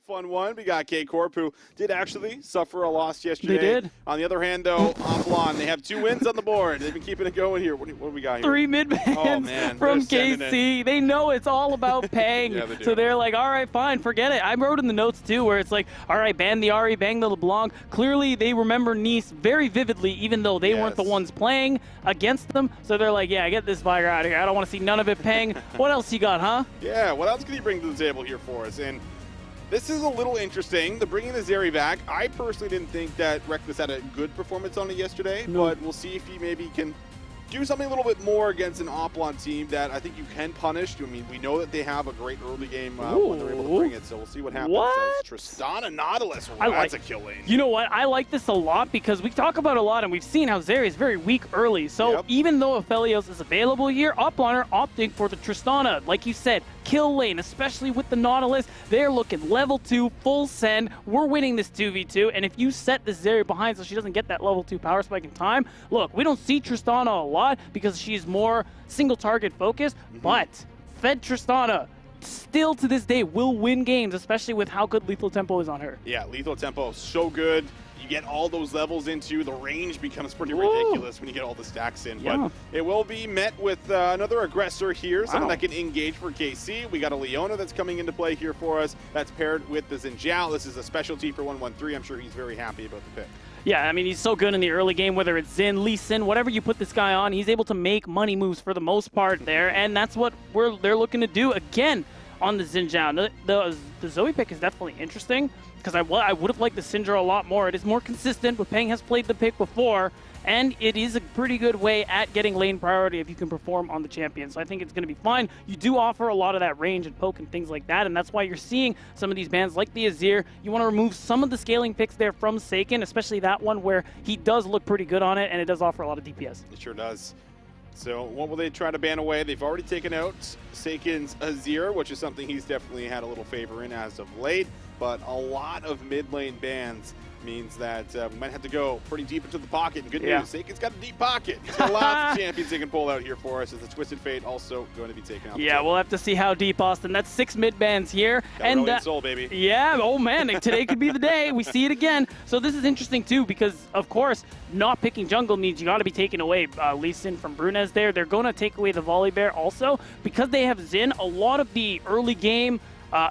Fun one. We got Corp, who did actually suffer a loss yesterday. They did. On the other hand, though, Oplon, they have 2 wins on the board. They've been keeping it going here. What do we got here? 3 mid-bans from KC. They know it's all about paying. Yeah, they do. So they're like, all right, fine, forget it. I wrote in the notes, too, where it's like, all right, ban the Ari, bang the LeBlanc. Clearly, they remember Nice very vividly, even though they weren't the ones playing against them. So they're like, yeah, get this fire out of here. I don't want to see none of it paying. What else you got, huh? Yeah, what else can you bring to the table here for us? And this is a little interesting. They're bringing the Zeri back. I personally didn't think that Reckless had a good performance on it yesterday, but we'll see if he maybe can do something a little bit more against an Oplon team that I think you can punish. I mean, we know that they have a great early game when they're able to bring it, so we'll see what happens. Tristana Nautilus, that's a kill lane. You know what? I like this a lot because we talk about it a lot, and we've seen how Zeri is very weak early. So even though Aphelios is available here, Oplon are opting for the Tristana. Like you said, kill lane, especially with the Nautilus. They're looking level 2, full send. We're winning this 2v2, and if you set the Zeri behind so she doesn't get that level 2 power spike in time, look, we don't see Tristana a lot because she's more single target focused, but Fed Tristana still to this day will win games, especially with how good lethal tempo is on her. Yeah, lethal tempo so good. You get all those levels into, the range becomes pretty ridiculous when you get all the stacks in. But it will be met with another aggressor here, someone that can engage for KC. We got a Leona that's coming into play here for us. That's paired with the Xinjiao. This is a specialty for 113. I'm sure he's very happy about the pick. Yeah, I mean, he's so good in the early game, whether it's Xin, Lee Sin, whatever you put this guy on, he's able to make money moves for the most part there, and that's what they're looking to do again on the Xinjiao. The Zoe pick is definitely interesting because I would have liked the Syndra a lot more. It is more consistent, but Peng has played the pick before, and it is a pretty good way at getting lane priority if you can perform on the champion. So I think it's going to be fine. You do offer a lot of that range and poke and things like that, and that's why you're seeing some of these bans like the Azir. You want to remove some of the scaling picks there from Seiken, especially that one where he does look pretty good on it, and it does offer a lot of DPS. It sure does. So what will they try to ban away? They've already taken out Seiken's Azir, which is something he's definitely had a little favor in as of late, but a lot of mid lane bans means that we might have to go pretty deep into the pocket. And good news, Seiken's got a deep pocket. He's got lots of champions they can pull out here for us. As the Twisted Fate also going to be taken out. Yeah, we'll have to see how deep, Austin. That's 6 mid bans here. And soul, baby. Yeah, oh man, today could be the day. We see it again. So this is interesting too because, of course, not picking jungle means you got to be taking away Lee Sin from Brunez there. They're going to take away the Volley Bear also. Because they have Xin, a lot of the early game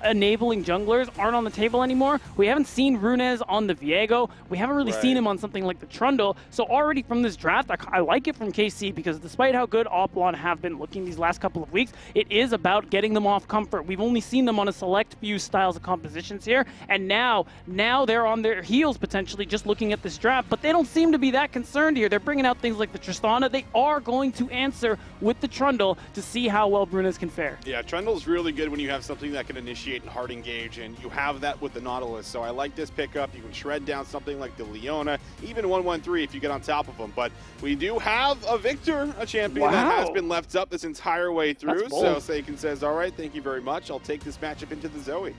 enabling junglers aren't on the table anymore. We haven't seen Runez on the Viego. We haven't really seen him on something like the Trundle. So already from this draft, I like it from KC because despite how good Oplon have been looking these last couple of weeks, it is about getting them off comfort. We've only seen them on a select few styles of compositions here, and now they're on their heels potentially just looking at this draft, but they don't seem to be that concerned here. They're bringing out things like the Tristana. They are going to answer with the Trundle to see how well Brunez can fare. Yeah, Trundle's really good when you have something that can initiate and hard engage, and you have that with the Nautilus. So I like this pickup. You can shred down something like the Leona, even 113 if you get on top of them. But we do have a Victor, a champion that has been left up this entire way through. So Seiken says, all right, thank you very much. I'll take this matchup into the Zoe.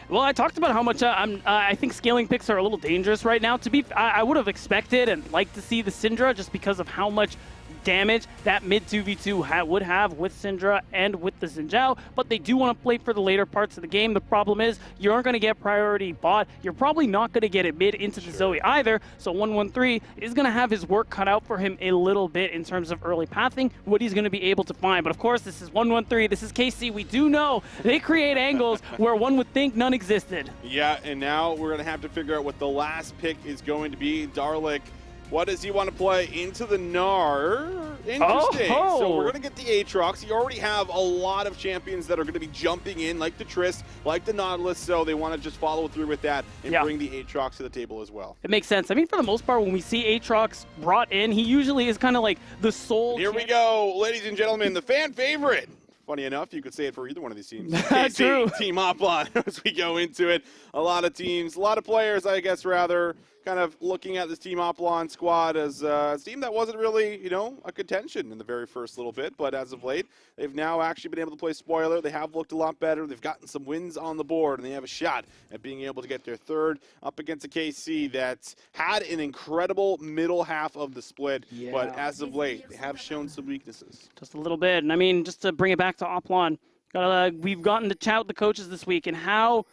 Well, I talked about how much I think scaling picks are a little dangerous right now. I would have expected and liked to see the Syndra just because of how much damage that mid 2v2 would have with Syndra and with the Xinjiao, but they do want to play for the later parts of the game. The problem is you aren't going to get priority bot. You're probably not going to get it mid into the Zoe either, so 113 is going to have his work cut out for him a little bit in terms of early pathing, what he's going to be able to find. But of course, this is 113, this is KC. We do know they create angles where one would think none existed. Yeah, and now we're going to have to figure out what the last pick is going to be. Darlic, what does he want to play into the Gnar? Interesting. So we're going to get the Aatrox. You already have a lot of champions that are going to be jumping in, like the Trist, like the Nautilus, so they want to just follow through with that and bring the Aatrox to the table as well. It makes sense. I mean, for the most part, when we see Aatrox brought in, he usually is kind of like the sole Here we go, ladies and gentlemen, the fan favorite. Funny enough, you could say it for either one of these teams. True. Team Oplon, as we go into it. A lot of teams, a lot of players, I guess, rather, kind of looking at this Team Oplon squad as a team that wasn't really, you know, a contention in the very first little bit. But as of late, they've now actually been able to play spoiler. They have looked a lot better. They've gotten some wins on the board, and they have a shot at being able to get their third up against a KC that's had an incredible middle half of the split. But as of late, they have shown some weaknesses. Just a little bit. And I mean, just to bring it back to Oplon, we've gotten to chat with the coaches this week and how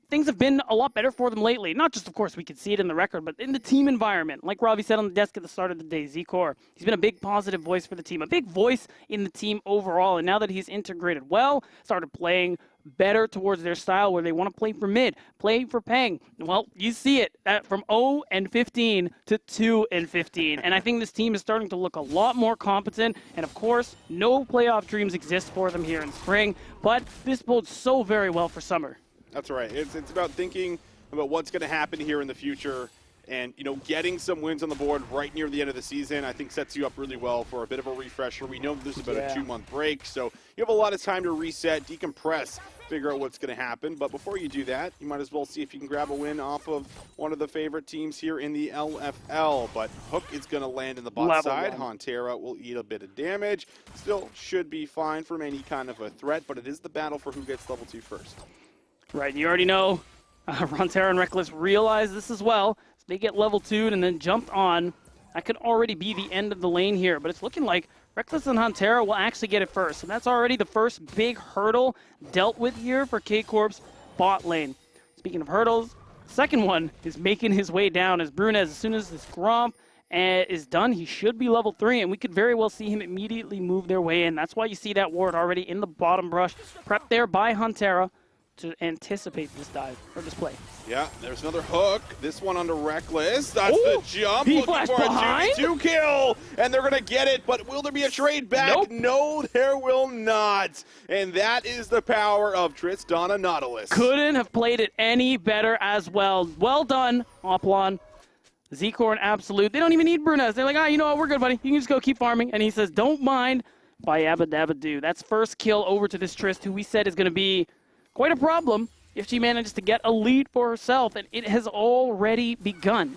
things have been a lot better for them lately. Not just, of course, we could see it in the record, but in the team environment. Like Ravi said on the desk at the start of the day, Z-Core, he's been a big positive voice for the team, a big voice in the team overall. And now that he's integrated well, started playing better towards their style where they want to play for mid, play for Peng. Well, you see it from 0-15 to 2-15. And I think this team is starting to look a lot more competent. And of course, no playoff dreams exist for them here in spring, but this bodes so very well for summer. That's right. It's about thinking about what's going to happen here in the future. And, you know, getting some wins on the board right near the end of the season, I think sets you up really well for a bit of a refresher. We know there's about a 2-month break, so you have a lot of time to reset, decompress, figure out what's going to happen. But before you do that, you might as well see if you can grab a win off of one of the favorite teams here in the LFL. But Hook is going to land in the bot side. Hontera will eat a bit of damage. Still should be fine from any kind of a threat, but it is the battle for who gets level 2 first. Right, you already know Hontera and Reckless realize this as well. So they get level 2'd and then jumped on. That could already be the end of the lane here, but it's looking like Reckless and Hontera will actually get it first. So that's already the first big hurdle dealt with here for K-Corp's bot lane. Speaking of hurdles, the second one is making his way down as Brunez, as soon as this Gromp is done, he should be level 3, and we could very well see him immediately move their way in. That's why you see that ward already in the bottom brush, prepped there by Hontera to anticipate this dive, or this play. Yeah, there's another hook. This one onto Reckless. That's the jump. He looking for behind? a 2v2 kill. And they're going to get it, but will there be a trade back? Nope. No, there will not. And that is the power of Tristana Nautilus. Couldn't have played it any better as well. Well done, Oplon. Z-Core and Absolute. They don't even need Brunez. They're like, you know what, we're good, buddy. You can just go keep farming. And he says, don't mind by Yabba Dabba Doo. That's first kill over to this Trist, who we said is going to be quite a problem if she manages to get a lead for herself, and it has already begun.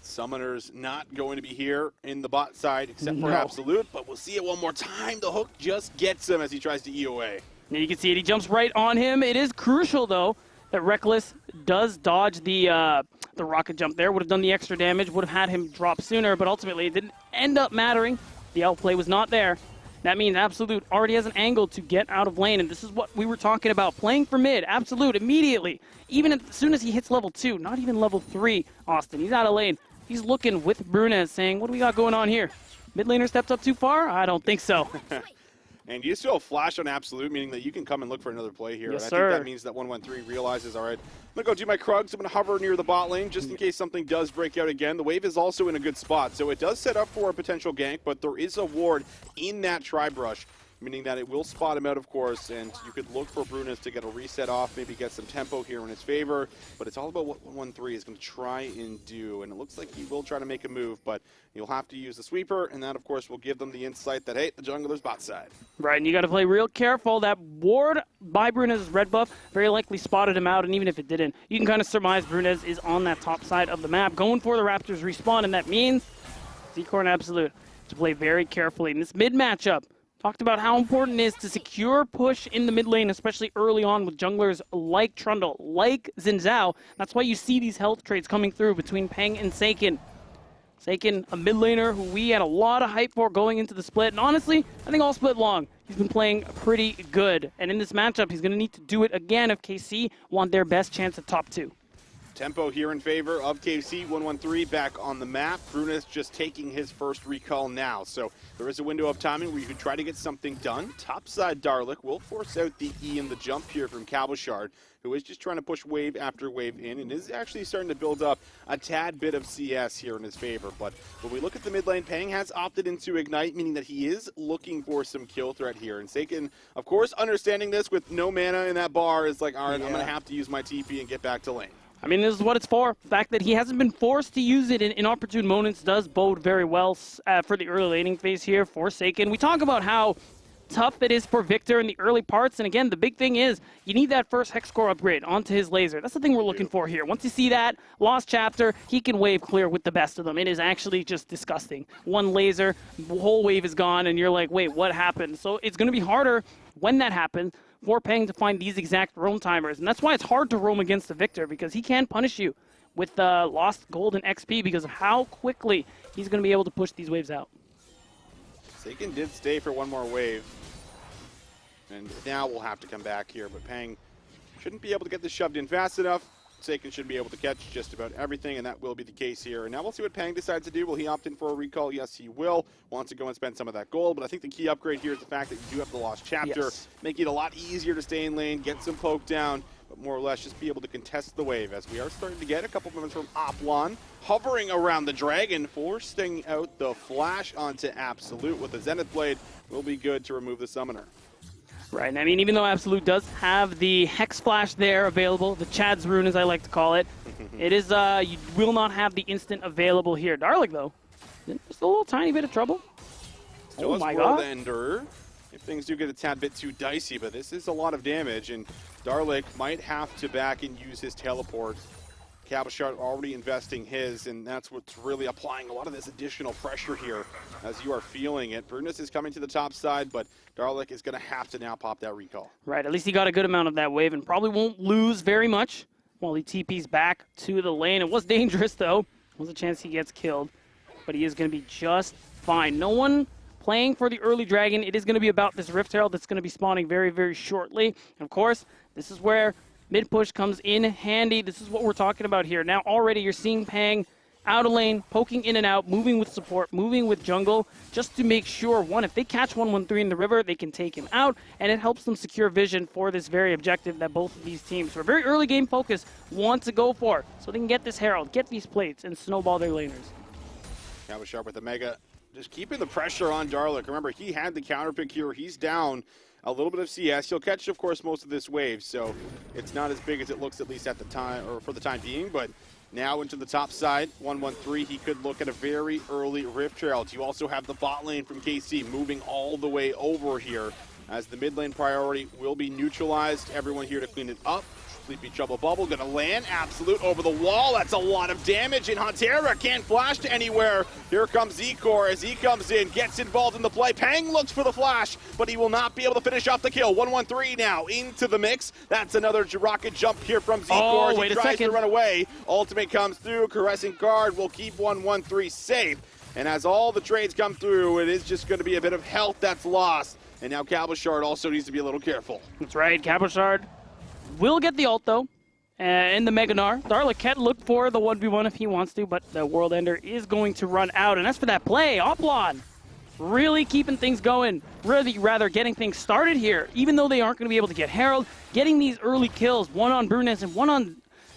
Summoner's not going to be here in the bot side except for Absolute, but we'll see it one more time. The hook just gets him as he tries to EOA. And you can see it. He jumps right on him. It is crucial, though, that Reckless does dodge the rocket jump there. Would have done the extra damage, would have had him drop sooner, but ultimately it didn't end up mattering. The outplay was not there. That means Absolute already has an angle to get out of lane, and this is what we were talking about. Playing for mid, Absolute immediately, even as soon as he hits level 2, not even level 3, Austin. He's out of lane. He's looking with Brunez saying, what do we got going on here? Mid laner stepped up too far? I don't think so. And you still have flash on Absolute, meaning that you can come and look for another play here. Yes, and I sir. think that means that 113 realizes, all right, I'm going to go do my Krugs. I'm going to hover near the bot lane just in case something does break out again. The wave is also in a good spot, so it does set up for a potential gank, but there is a ward in that tri-brush, meaning that it will spot him out, of course, and you could look for Brunez to get a reset off, maybe get some tempo here in his favor, but it's all about what 113 is going to try and do, and it looks like he will try to make a move, but you'll have to use the sweeper, and that, of course, will give them the insight that, hey, the jungler's bot side. Right, and you got to play real careful. That ward by Brunez's red buff very likely spotted him out, and even if it didn't, you can kind of surmise Brunez is on that top side of the map, going for the Raptors respawn, and that means Z-Core and Absolute to play very carefully. In this mid matchup, talked about how important it is to secure push in the mid lane, especially early on with junglers like Trundle, like Xin Zhao. That's why you see these health trades coming through between Peng and Seiken. Seiken, a mid laner who we had a lot of hype for going into the split, and honestly, I think all split long, he's been playing pretty good. And in this matchup, he's going to need to do it again if KC want their best chance at top 2. Tempo here in favor of KC. 113 back on the map. Brunez just taking his first recall now. So there is a window of timing where you can try to get something done. Topside Darlik will force out the E and the jump here from Cabochard, who is just trying to push wave after wave in and is actually starting to build up a tad bit of CS here in his favor. But when we look at the mid lane, Peng has opted into Ignite, meaning that he is looking for some kill threat here. And Seiken, of course, understanding this with no mana in that bar, is like, all right, I'm going to have to use my TP and get back to lane. I mean, this is what it's for. The fact that he hasn't been forced to use it in opportune moments does bode very well for the early laning phase here for Seiken. We talk about how tough it is for Victor in the early parts, and again, the big thing is you need that first Hex Core upgrade onto his laser. That's the thing we're looking for here. Once you see that, Lost Chapter, he can wave clear with the best of them. It is actually just disgusting. One laser, the whole wave is gone, and you're like, wait, what happened? So it's going to be harder when that happens for Peng to find these exact roam timers. And that's why it's hard to roam against the Victor, because he can punish you with lost gold and XP because of how quickly he's going to be able to push these waves out. Seiken did stay for one more wave. And now we'll have to come back here, but Peng shouldn't be able to get this shoved in fast enough. Seiken should be able to catch just about everything, and that will be the case here. And now we'll see what Pang decides to do. Will he opt in for a recall? Yes, he will. Wants to go and spend some of that gold, but I think the key upgrade here is the fact that you do have the Lost Chapter, making it a lot easier to stay in lane, get some poke down, but more or less just be able to contest the wave, as we are starting to get a couple moments from Oplon, hovering around the Dragon, forcing out the flash onto Absolute with the Zenith Blade. Will be good to remove the Summoner. Right, and I mean, even though Absolute does have the Hex Flash there available, the Chad's Rune as I like to call it, it is, you will not have the instant available here. Darlic, though, just a little tiny bit of trouble. Still oh my god. Ender. If things do get a tad bit too dicey, but this is a lot of damage, and Darlic might have to back and use his teleport. Cabochard already investing his, and that's what's really applying a lot of this additional pressure here as you are feeling it. Brunas is coming to the top side, but Darlic is going to have to now pop that recall. Right, at least he got a good amount of that wave and probably won't lose very much while he TPs back to the lane. It was dangerous, though. There's a chance he gets killed, but he is going to be just fine. No one playing for the early Dragon. It is going to be about this Rift Herald that's going to be spawning very, very shortly. And of course, this is where mid push comes in handy. This is what we're talking about here. Now already you're seeing Pang out of lane, poking in and out, moving with support, moving with jungle, just to make sure, one, if they catch 113 in the river, they can take him out, and it helps them secure vision for this very objective that both of these teams, for a very early game focus, want to go for, so they can get this Herald, get these plates, and snowball their laners. Cabochard with the Mega, just keeping the pressure on Darlic. Remember, he had the counter pick here. He's down a little bit of CS. He'll catch, of course, most of this wave, so it's not as big as it looks, at least at the time, or for the time being, but now into the top side, 113, he could look at a very early Rift Herald. You also have the bot lane from KC moving all the way over here, as the mid lane priority will be neutralized. Everyone here to clean it up. Sleepy Trouble Bubble gonna land. Absolute over the wall. That's a lot of damage, and Huntera can't flash to anywhere. Here comes Zcor as he comes in, gets involved in the play. Pang looks for the flash, but he will not be able to finish off the kill. 113 now into the mix. That's another rocket jump here from Zcor as he tries to run away. Ultimate comes through. Caressing Guard will keep 113 safe. And as all the trades come through, it is just going to be a bit of health that's lost. And now Cabochard also needs to be a little careful. That's right, Cabochard will get the ult, though, in the Mega Gnar. Darlic can look for the 1v1 if he wants to, but the World Ender is going to run out. And as for that play, Oplon really keeping things going, really rather getting things started here, even though they aren't going to be able to get Herald, getting these early kills, one on Brunas and one on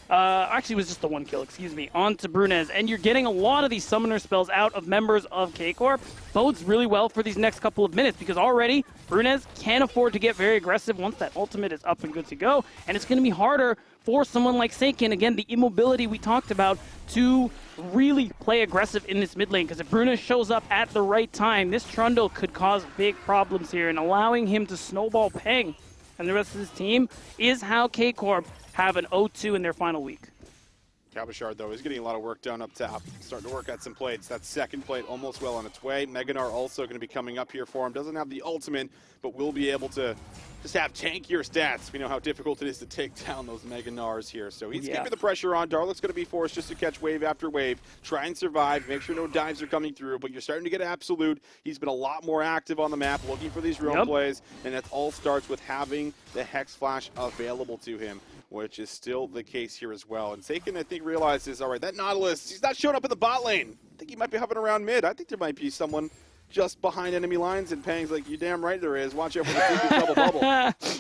actually it was just the one kill, excuse me, onto Brunez, and you're getting a lot of these summoner spells out of members of K-Corp. Bodes really well for these next couple of minutes, because already Brunez can't afford to get very aggressive once that ultimate is up and good to go, and it's going to be harder for someone like Seiken, again, the immobility we talked about, to really play aggressive in this mid lane, because if Brunez shows up at the right time, this Trundle could cause big problems here, and allowing him to snowball Pang and the rest of his team is how K-Corp have an 0-2 in their final week. Cabochard, though, is getting a lot of work done up top. Starting to work at some plates. That second plate almost well on its way. Mega Gnar also going to be coming up here for him. Doesn't have the ultimate, but will be able to just have tankier stats. We know how difficult it is to take down those Mega Gnars here. So he's keeping the pressure on. Darlic's going to be forced just to catch wave after wave. Try and survive. Make sure no dives are coming through. But you're starting to get Absolute. He's been a lot more active on the map, looking for these roam plays. And it all starts with having the Hex Flash available to him, which is still the case here as well. And Seiken, I think, realizes, all right, that Nautilus, he's not showing up in the bot lane. I think he might be hovering around mid. I think there might be someone just behind enemy lines, and Pang's like, you damn right there is. Watch out for the double bubble.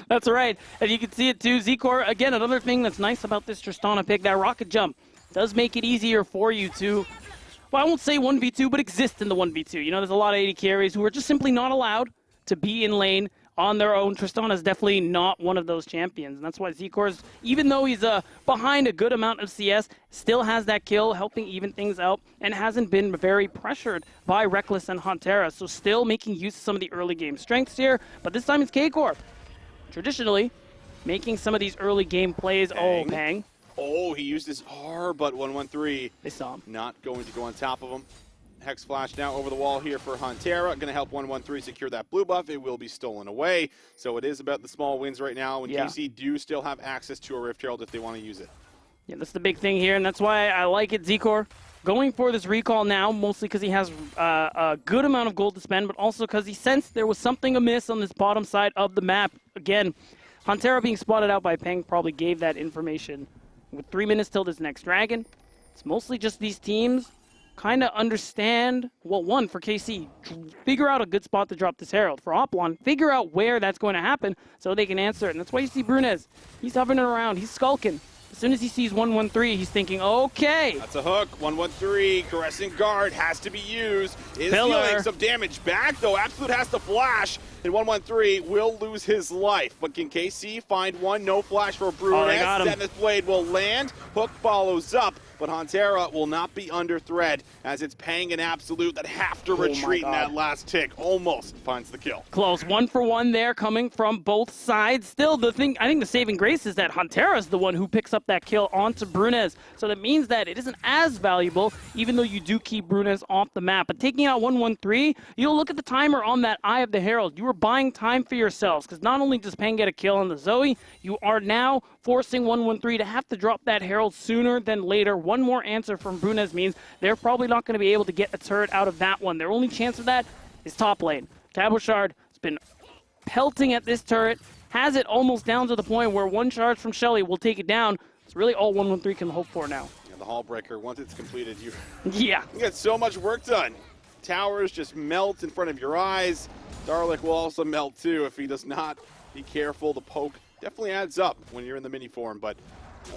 That's right. And you can see it too. Zcor, again, another thing that's nice about this Tristana pick, that rocket jump does make it easier for you to, well, I won't say 1v2, but exist in the 1v2. You know, there's a lot of AD carries who are just simply not allowed to be in lane on their own. Tristana is definitely not one of those champions, and that's why Zcor's, even though he's behind a good amount of CS, still has that kill, helping even things out, and hasn't been very pressured by Reckless and Huntera, so still making use of some of the early game strengths here, but this time it's K-Corp. Traditionally, making some of these early game plays. Pang. Oh, Pang. Oh, he used his R, but 113. They saw him. Not going to go on top of him. Hex Flash now over the wall here for Huntera. Going to help 113 secure that blue buff. It will be stolen away. So it is about the small wins right now. And KC do still have access to a Rift Herald if they want to use it. Yeah, that's the big thing here, and that's why I like it. Zcor going for this recall now, mostly because he has a good amount of gold to spend, but also because he sensed there was something amiss on this bottom side of the map. Again, Huntera being spotted out by Peng probably gave that information. With 3 minutes till this next Dragon, it's mostly just these teams kind of understand, well, one, for KC, figure out a good spot to drop this Herald. For Oplon, figure out where that's going to happen so they can answer it. And that's why you see Brunez. He's hovering around. He's skulking. As soon as he sees 113, he's thinking, okay. That's a hook. 113, caressing guard has to be used. Is Pillar. dealing some damage back, though. Absolute has to flash, and 113 will lose his life. But can KC find one? No flash for Brunez. they got him. Zenith Blade will land. Hook follows up, but Huntera will not be under threat as it's Peng and Absolute that have to retreat in that last tick. Almost finds the kill. Close. 1 for 1 there coming from both sides. Still, the thing, I think the saving grace is that Huntera is the one who picks up that kill onto Brunez. So that means that it isn't as valuable, even though you do keep Brunez off the map. But taking out 113, you'll look at the timer on that Eye of the Herald. You are buying time for yourselves, because not only does Peng get a kill on the Zoe, you are now forcing 113 to have to drop that Herald sooner than later. One more answer from Brunez means they're probably not going to be able to get a turret out of that one. Their only chance of that is top lane. Cabochard has been pelting at this turret, has it almost down to the point where one charge from Shelly will take it down. It's really all 113 can hope for now. And the Hall Breaker, once it's completed, you Yeah. get so much work done. Towers just melt in front of your eyes. Darlic will also melt too if he does not be careful. The poke definitely adds up when you're in the mini form, but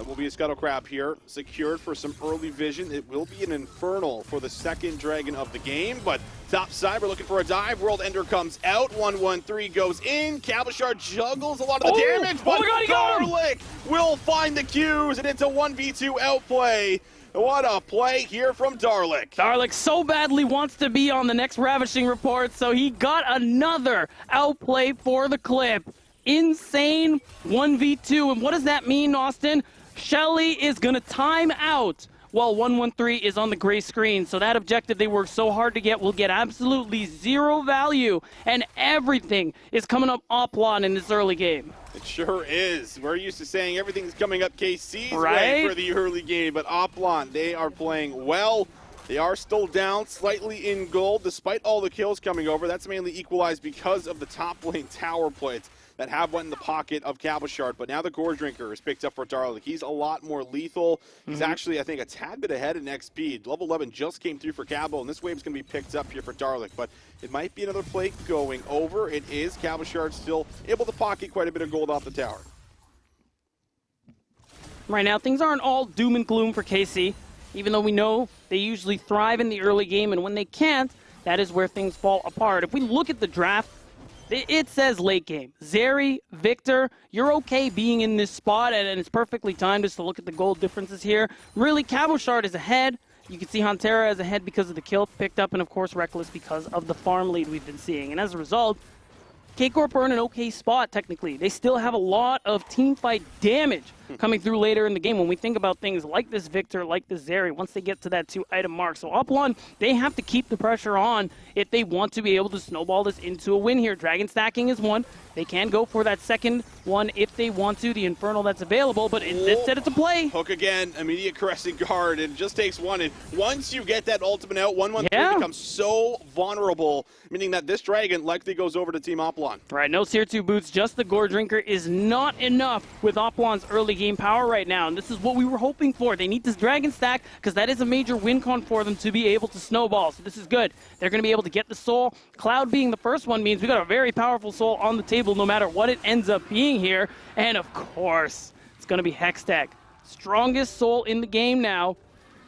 will be a Scuttle Crab here, secured for some early vision. It will be an Infernal for the second Dragon of the game, but top side, we're looking for a dive. World Ender comes out, 113 goes in. Cabochard juggles a lot of the damage, but he got him! Darlic will find the Qs, and it's a 1v2 outplay. What a play here from Darlic. Darlic so badly wants to be on the next Ravishing Report, so he got another outplay for the clip. Insane 1v2, and what does that mean, Austin? Shelly is going to time out while 113 is on the gray screen. So that objective they worked so hard to get will get absolutely zero value, and everything is coming up Oplon in this early game. It sure is. We're used to saying everything's coming up KC's way Right? for the early game, but Oplon, they are playing well. They are still down slightly in gold despite all the kills coming over. That's mainly equalized because of the top lane tower plates that have went in the pocket of Cabochard, but now the Gore Drinker is picked up for Darlic. He's a lot more lethal. He's actually, I think, a tad bit ahead in XP. Level 11 just came through for Cabo, and this wave's going to be picked up here for Darlic, but it might be another plate going over. It is. Cabochard still able to pocket quite a bit of gold off the tower. Right now, things aren't all doom and gloom for KC, even though we know they usually thrive in the early game, and when they can't, that is where things fall apart. If we look at the draft, it says late game. Zeri, Victor, you're okay being in this spot, and it's perfectly timed just to look at the gold differences here. Really, Cabochard is ahead. You can see Huntera is ahead because of the kill picked up, and of course Reckless because of the farm lead we've been seeing. And as a result, K-Corp are in an okay spot, technically. They still have a lot of teamfight damage coming through later in the game when we think about things like this Victor, like this Zeri, once they get to that 2-item mark. So Oplon, they have to keep the pressure on if they want to be able to snowball this into a win here. Dragon stacking is one. They can go for that second one if they want to, the Infernal that's available, but instead it's a play. Hook again, immediate caressing guard. It just takes one, and once you get that ultimate out, 113 becomes so vulnerable, meaning that this Dragon likely goes over to Team Oplon. Right, no Tier 2 boots, just the Gore Drinker is not enough with Oplon's early game power right now, and this is what we were hoping for. They need this Dragon stack because that is a major win con for them to be able to snowball, so this is good. They're going to be able to get the soul. Cloud being the first one means we got a very powerful soul on the table no matter what it ends up being here, and of course, it's going to be Hextech. Strongest soul in the game now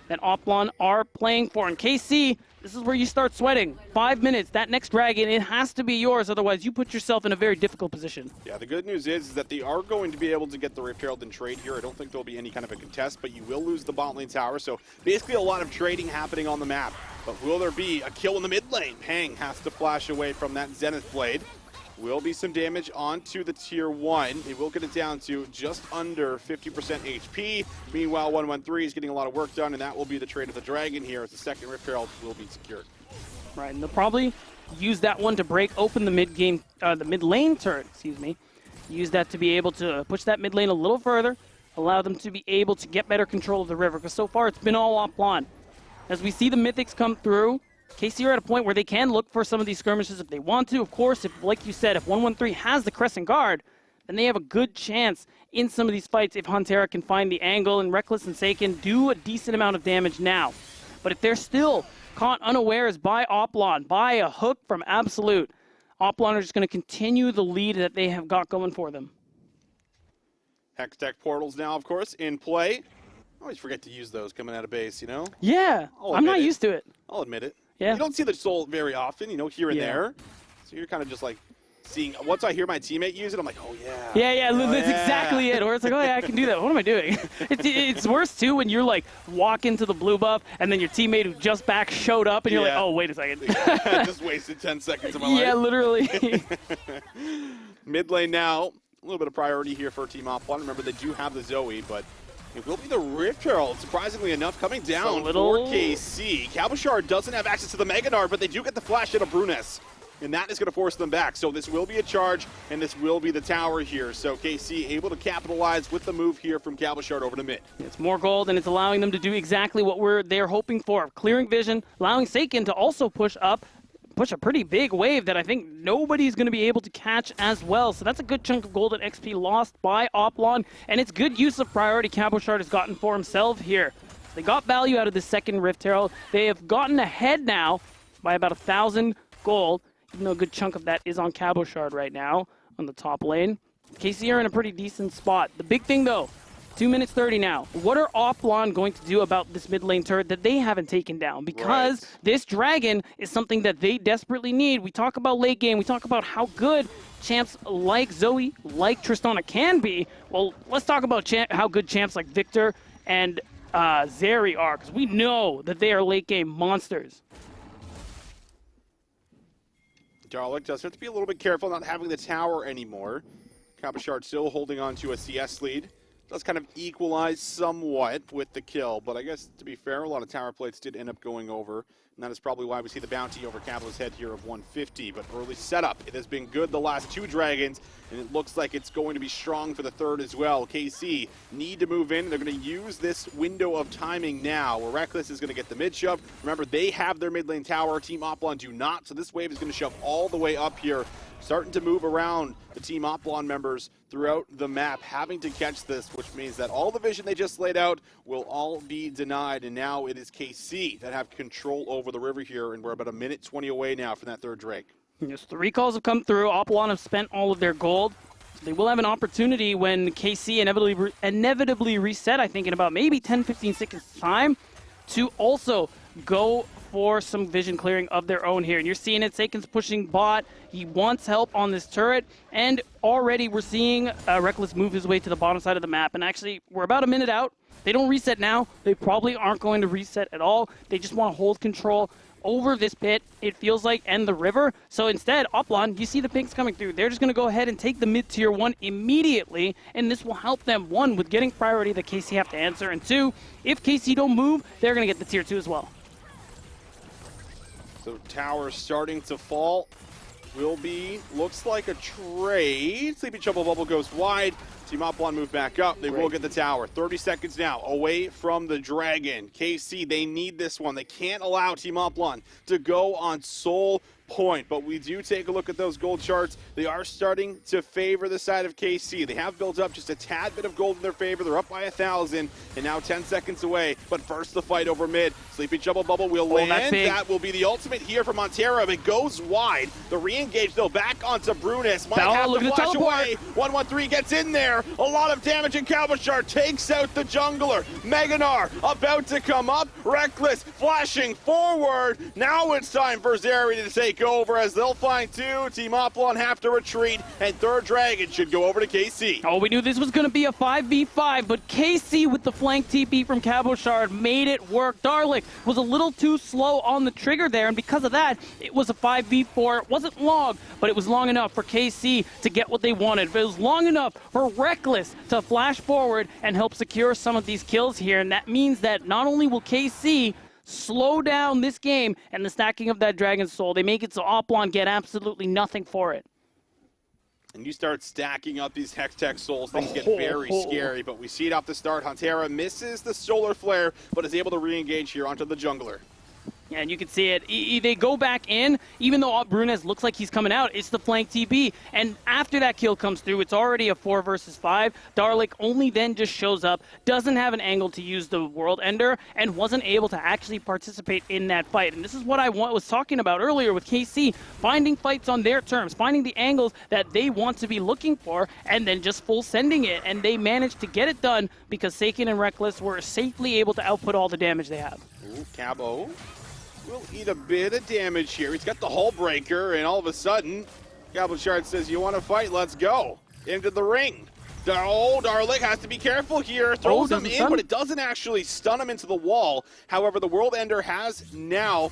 that Oplon are playing for. And KC, this is where you start sweating. 5 minutes, that next Dragon, it has to be yours, otherwise you put yourself in a very difficult position. Yeah, the good news is that they are going to be able to get the Rift Herald in trade here. I don't think there'll be any kind of a contest, but you will lose the bot lane tower, so basically a lot of trading happening on the map. But will there be a kill in the mid lane? Peng has to flash away from that Zenith Blade. Will be some damage onto the Tier 1. It will get it down to just under 50% HP. Meanwhile, 113 is getting a lot of work done, and that will be the trade of the Dragon here as the second Rift Herald will be secured. Right, and they'll probably use that one to break open the mid lane turret, excuse me. Use that to be able to push that mid lane a little further, allow them to be able to get better control of the river, because so far it's been all Oplon. As we see the Mythics come through, KC are at a point where they can look for some of these skirmishes if they want to. Of course, if, like you said, if 113 has the Crescent Guard, then they have a good chance in some of these fights if Huntera can find the angle, and Reckless and Seiken do a decent amount of damage now. But if they're still caught unawares by Oplon, by a hook from Absolute, Oplon are just going to continue the lead that they have got going for them. Hextech portals now, of course, in play. I always forget to use those coming out of base, you know? Yeah, I'm not used to it. I'll admit it. Yeah. You don't see the soul very often, you know, here and Yeah. there. So you're kind of just like seeing, once I hear my teammate use it, I'm like, oh yeah. Yeah, that's exactly it. Or it's like, oh yeah, I can do that. What am I doing? It's worse too when you're like walk into the blue buff and then your teammate who just back showed up and you're like, oh, wait a second. I just wasted 10 seconds of my life. Yeah, literally. Mid lane now, a little bit of priority here for Team Oplon. Remember, they do have the Zoe, but it will be the Rift Herald, surprisingly enough, coming down for KC. Cabochard doesn't have access to the Mega Nard, but they do get the flash in of Brunes. And that is going to force them back. So this will be a charge, and this will be the tower here. So KC able to capitalize with the move here from Cabochard over to mid. It's more gold, and it's allowing them to do exactly what they're hoping for. Clearing vision, allowing Seiken to also push a pretty big wave that I think nobody's going to be able to catch as well. So that's a good chunk of gold and XP lost by Oplon, and it's good use of priority Cabochard has gotten for himself here. They got value out of the second Rift Herald. They have gotten ahead now by about 1,000 gold, even though a good chunk of that is on Cabochard right now on the top lane. KC are in a pretty decent spot. The big thing, though, 2 minutes 30 now. What are Oplon going to do about this mid lane turret that they haven't taken down? Because this dragon is something that they desperately need. We talk about late game. We talk about how good champs like Zoe, like Tristana can be. Well, let's talk about how good champs like Victor and Zeri are, because we know that they are late game monsters. Darlic does have to be a little bit careful not having the tower anymore. Cabochard still holding on to a CS lead. Does kind of equalize somewhat with the kill, but I guess, to be fair, a lot of tower plates did end up going over, and that is probably why we see the bounty over Cabo's head here of 150, but early setup. It has been good the last two dragons, and it looks like it's going to be strong for the third as well. KC need to move in. They're going to use this window of timing now, where Reckless is going to get the mid shove. Remember, they have their mid lane tower. Team Oplon do not, so this wave is going to shove all the way up here, starting to move around the Team Oplon members throughout the map, having to catch this, which means that all the vision they just laid out will all be denied, and now it is KC that have control over the river here, and we're about 1:20 away now from that third Drake. Yes, the recalls have come through. Oplon have spent all of their gold. So they will have an opportunity when KC inevitably reset, I think, in about maybe 10-15 seconds time, to also go for some vision clearing of their own here. And you're seeing it, Seiken's pushing bot. He wants help on this turret, and already we're seeing Reckless move his way to the bottom side of the map. And actually, we're about a minute out. They don't reset now. They probably aren't going to reset at all. They just want to hold control over this pit, it feels like, and the river. So instead, Oplon, you see the pinks coming through. They're just going to go ahead and take the mid-tier 1 immediately, and this will help them, 1, with getting priority that KC have to answer, and 2, if KC don't move, they're going to get the tier 2 as well. So tower starting to fall. Will be, looks like a trade. Sleepy Trouble Bubble goes wide. Team Oplon move back up. They will get the tower. 30 seconds now away from the dragon. KC, they need this one. They can't allow Team Oplon to go on sole point, but we do take a look at those gold charts. They are starting to favor the side of KC. They have built up just a tad bit of gold in their favor. They're up by 1,000 and now 10 seconds away, but first the fight over mid. Sleepy Trouble Bubble will land. That will be the ultimate here from Montero. It goes wide. The re-engage though back onto Brunes. Might have to flash away. 113 gets in there. A lot of damage, and Cabochard takes out the jungler. Meganar about to come up. Reckless flashing forward. Now it's time for Zeri to take over as they'll find 2. Team Oplon have to retreat, and third dragon should go over to KC. Oh, we knew this was going to be a 5v5, but KC with the flank TP from Cabochard made it work. Darlic was a little too slow on the trigger there, and because of that, it was a 5v4. It wasn't long, but it was long enough for KC to get what they wanted. It was long enough for Reckless to flash forward and help secure some of these kills here, and that means that not only will KC slow down this game and the stacking of that Dragon's Soul, they make it so Oplon get absolutely nothing for it. And you start stacking up these Hextech Souls, things get very scary, but we see it off the start. Huntera misses the Solar Flare, but is able to re-engage here onto the jungler. Yeah, and you can see it. They go back in, even though Brunez looks like he's coming out, it's the flank TB. And after that kill comes through, it's already a 4 versus 5. Darlic only then just shows up, doesn't have an angle to use the World Ender, and wasn't able to actually participate in that fight. And this is what I was talking about earlier with KC, finding fights on their terms, finding the angles that they want to be looking for, and then just full sending it. And they managed to get it done because Seiken and Reckless were safely able to output all the damage they have. Ooh, Cabo will eat a bit of damage here. He's got the hull breaker, and all of a sudden, Cabochard says, you want to fight? Let's go. Into the ring. Darlic has to be careful here. Throws him in, but it doesn't actually stun him into the wall. However, the World Ender has now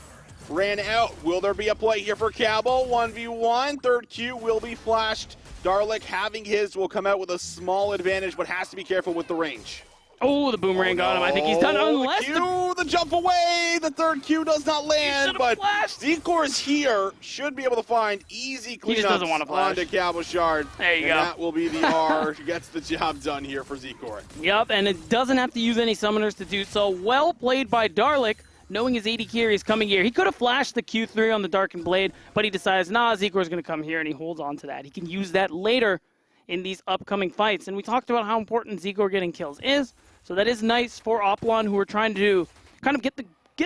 ran out. Will there be a play here for Cabo? 1v1. Third Q will be flashed. Darlic having his will come out with a small advantage, but has to be careful with the range. Oh, the boomerang got him. I think he's done unless the jump away. The third Q does not land, but Z-Core's here should be able to find easy cleanups onto Cabochard. There you go. That will be the R. Gets the job done here for Z-Core. Yep, and it doesn't have to use any summoners to do so. Well played by Darlic, knowing his AD carry is coming here. He could have flashed the Q3 on the Darkened Blade, but he decides, nah, Z-Core's going to come here, and he holds on to that. He can use that later in these upcoming fights. And we talked about how important Z-Core getting kills is. So that is nice for Oplon, who are trying to kind of get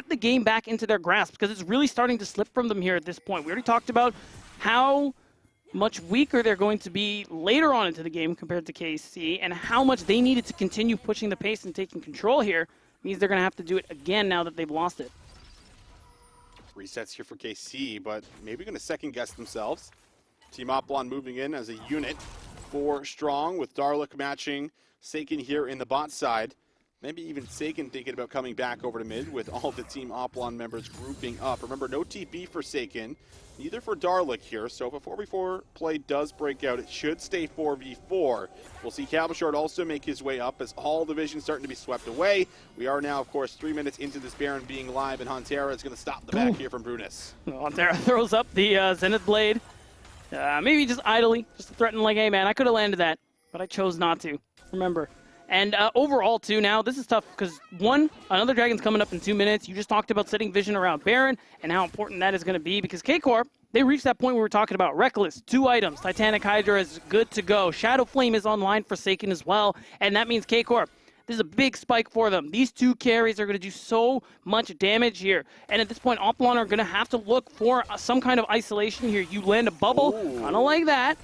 the game back into their grasp, because it's really starting to slip from them here at this point. We already talked about how much weaker they're going to be later on into the game compared to KC, and how much they needed to continue pushing the pace and taking control here. Means they're going to have to do it again now that they've lost it. Resets here for KC, but maybe going to second-guess themselves. Team Oplon moving in as a unit. 4 strong with Darlic matching Seiken here in the bot side. Maybe even Seiken thinking about coming back over to mid with all the Team Oplon members grouping up. Remember, no TP for Seiken, neither for Darlic here. So if a 4v4 play does break out, it should stay 4v4. We'll see Cabochard also make his way up as all divisions starting to be swept away. We are now, of course, 3 minutes into this Baron being live, and Huntera is going to stop the back here from Brunez. Huntera throws up the Zenith Blade. Maybe just idly, just to threaten like, hey man, I could have landed that, but I chose not to. Remember. And overall, too, now, this is tough because, one, another Dragon's coming up in 2 minutes. You just talked about setting vision around Baron and how important that is going to be because K-Corp, they reached that point where we were talking about Reckless, 2 items. Titanic Hydra is good to go. Shadow Flame is online for Seiken as well, and that means K-Corp. This is a big spike for them. These 2 carries are going to do so much damage here. And at this point, Oplon are going to have to look for some kind of isolation here. You land a bubble, kind of like that,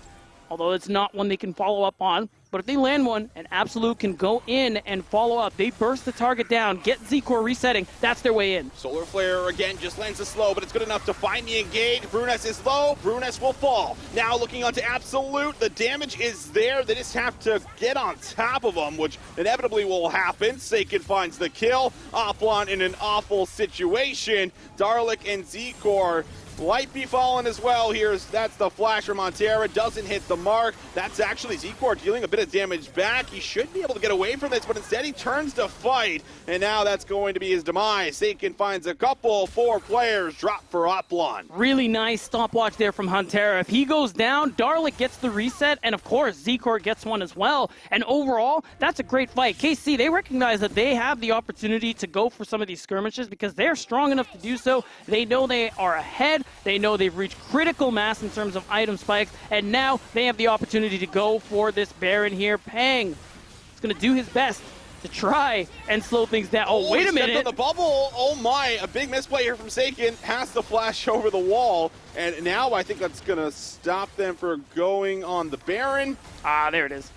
although it's not one they can follow up on. But if they land one, and Absolute can go in and follow up, they burst the target down, get Z-Core resetting, that's their way in. Solar Flare again just lands a slow, but it's good enough to find the engage. Brunez is low, Brunez will fall. Now looking onto Absolute, the damage is there. They just have to get on top of them, which inevitably will happen. Seiken finds the kill. Oplon in an awful situation. Darlic and Z-Core might be falling as well here. That's the flash from Huntera. Doesn't hit the mark. That's actually Z-Core dealing a bit of damage back. He should be able to get away from this, but instead he turns to fight. And now that's going to be his demise. Seiken finds a couple. 4 players drop for Oplon. Really nice stopwatch there from Huntera. If he goes down, Darlic gets the reset, and of course, Z-Core gets one as well. And overall, that's a great fight. KC, they recognize that they have the opportunity to go for some of these skirmishes because they're strong enough to do so. They know they are ahead. They know they've reached critical mass in terms of item spikes, and now they have the opportunity to go for this Baron here. Pang is going to do his best to try and slow things down. Oh, wait a minute. On the bubble. Oh my, a big misplay here from Seiken. Has to flash over the wall, and now I think that's going to stop them from going on the Baron. Ah, there it is.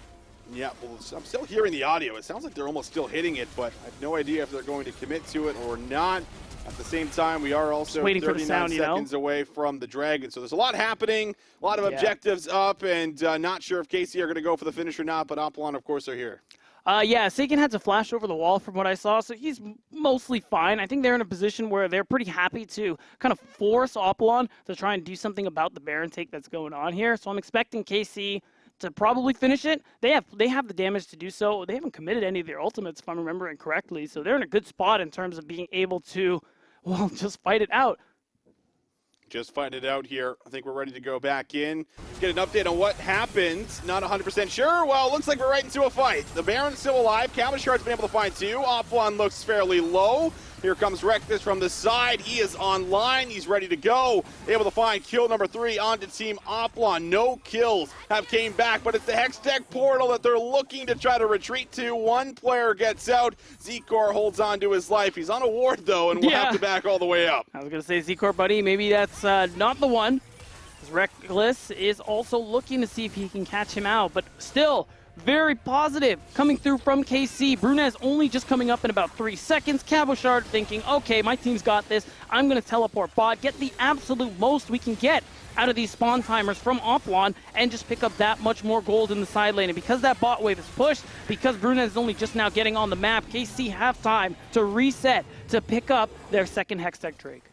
Yeah, well, I'm still hearing the audio. It sounds like they're almost still hitting it, but I have no idea if they're going to commit to it or not. At the same time, we are also 39 seconds away from the Dragon. So there's a lot happening, a lot of objectives up, and not sure if KC are going to go for the finish or not, but Oplon, of course, are here. Yeah, Seiken had to flash over the wall from what I saw, so he's mostly fine. I think they're in a position where they're pretty happy to kind of force Oplon to try and do something about the Baron take that's going on here. So I'm expecting KC to probably finish it. They have the damage to do so. They haven't committed any of their ultimates, if I'm remembering correctly, so they're in a good spot in terms of being able to, well, just fight it out. just find it out here. I think we're ready to go back in. Get an update on what happened. Not 100% sure. Well, looks like we're right into a fight. The Baron's still alive. Cabochard's been able to find two. Oplon looks fairly low. Here comes Reckless from the side. He is online. He's ready to go. Able to find kill number 3 onto Team Oplon. No kills have came back, but it's the Hextech portal that they're looking to try to retreat to. One player gets out. Zcor holds on to his life. He's on a ward, though, and will have to back all the way up. I was going to say, Zcor, buddy, maybe that's not the one. Reckless is also looking to see if he can catch him out, but still very positive coming through from KC. Brunez only just coming up in about 3 seconds. Cabochard thinking, okay, my team's got this. I'm going to teleport bot, get the absolute most we can get out of these spawn timers from Oplon, and just pick up that much more gold in the side lane. And because that bot wave is pushed, because Brunez is only just now getting on the map, KC have time to reset to pick up their second Hextech Drake.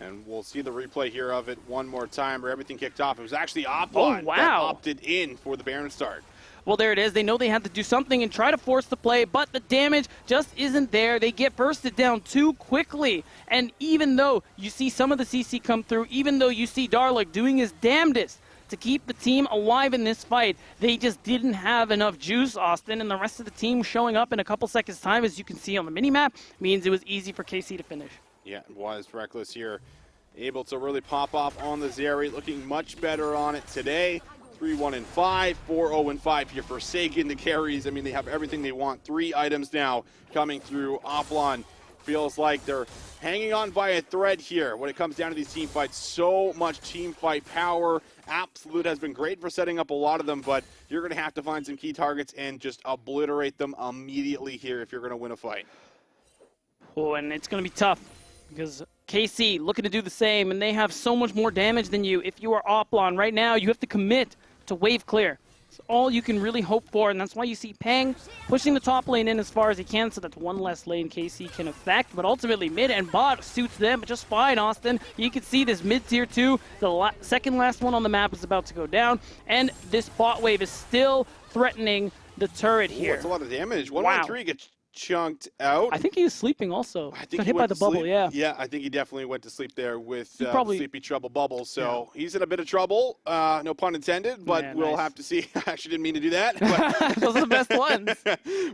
And we'll see the replay here of it one more time where everything kicked off. It was actually Oplon that opted in for the Baron start. Well, there it is. They know they had to do something and try to force the play, but the damage just isn't there. They get bursted down too quickly. And even though you see some of the CC come through, even though you see Darlick doing his damnedest to keep the team alive in this fight, they just didn't have enough juice, Austin, and the rest of the team showing up in a couple seconds' time, as you can see on the minimap, means it was easy for KC to finish. Yeah, it was. Reckless here, able to really pop off on the Zeri, looking much better on it today. 3-1-5, 4-0-5 here for Forsaken. The carries, I mean, they have everything they want. 3 items now coming through. Oplon feels like they're hanging on by a thread here when it comes down to these team fights. So much team fight power. Absolute has been great for setting up a lot of them, but you're going to have to find some key targets and just obliterate them immediately here if you're going to win a fight. Oh, and it's going to be tough because KC looking to do the same, and they have so much more damage than you. If you are Oplon right now, you have to commit to wave clear. It's all you can really hope for, and that's why you see Pang pushing the top lane in as far as he can, so that's one less lane KC can affect. But ultimately, mid and bot suits them just fine, Austin. You can see this mid-tier 2, the second last one on the map is about to go down, and this bot wave is still threatening the turret here. That's a lot of damage. 1-1-3 gets chunked out. I think he was sleeping also. I think got hit by the bubble, yeah. Yeah, I think he definitely went to sleep there with Sleepy Trouble Bubble. So he's in a bit of trouble, no pun intended, but we'll have to see. I actually didn't mean to do that. But those are the best ones.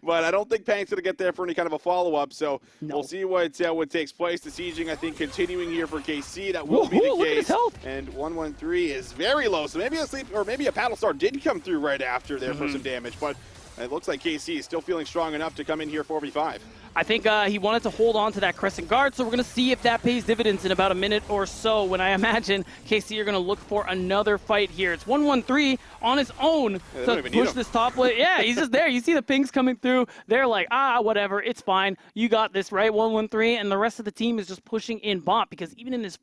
But I don't think Pang's going to get there for any kind of a follow-up. So we'll see what takes place. The sieging, I think, continuing here for KC. That will be the case. Look at his health. And 1-1-3 is very low. So maybe a sleep, or maybe a Paddle Star did come through right after there for some damage. But it looks like KC is still feeling strong enough to come in here 4v5. I think he wanted to hold on to that Crescent Guard, so we're going to see if that pays dividends in about a minute or so, when I imagine KC are going to look for another fight here. It's 1-1-3 on his own to push this top lane. Yeah, he's just there. You see the pings coming through. They're like, whatever, it's fine. You got this, right? 1-1-3, and the rest of the team is just pushing in bot, because even in this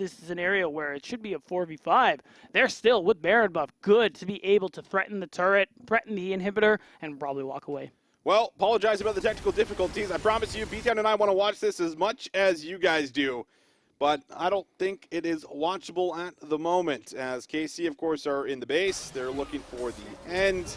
scenario where it should be a 4v5, they're still, with Baron buff, good to be able to threaten the turret, threaten the inhibitor, and probably walk away. Well, apologize about the technical difficulties. I promise you, B-Town and I want to watch this as much as you guys do, but I don't think it is watchable at the moment, as KC, of course, are in the base. They're looking for the end,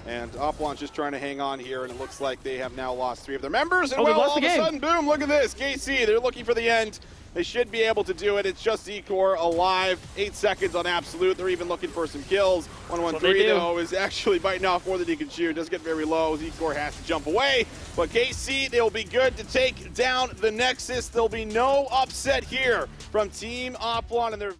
and Oplon's just trying to hang on here, and it looks like they have now lost 3 of their members, and well, all of a sudden, boom, look at this. KC, they're looking for the end. They should be able to do it. It's just Zcor alive. 8 seconds on Absolute. They're even looking for some kills. 1-1-3, though, is actually biting off more than he can chew. It does get very low. Zcor has to jump away. But KC, they'll be good to take down the Nexus. There'll be no upset here from Team Oplon and their